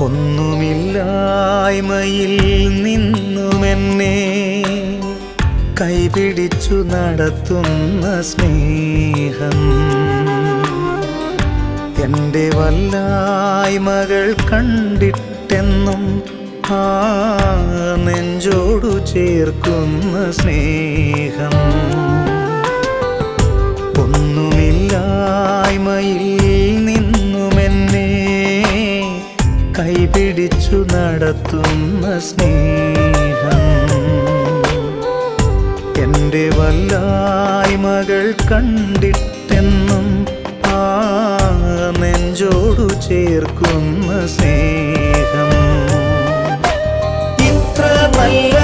ഒന്നുമില്ലായ്മയിൽ നിന്നുമെന്നെ കൈപിടിച്ചു നടത്തുന്ന സ്നേഹം, എൻ്റെ വല്ലായ്മകൾ കണ്ടിട്ടെന്നും ആ നെഞ്ചോടു ചേർക്കുന്ന സ്നേഹം. ഒന്നുമില്ലായ്മയിൽ നിന്നുമെന്നെ കൈപിടിച്ചു നടത്തുന്ന സ്നേഹം, എൻ്റെ വല്ലായ്മകൾ കണ്ടിട്ടെന്നും ആ നെഞ്ചോടു ചേർക്കുന്ന സ്നേഹം. ഇത്ര നല്ല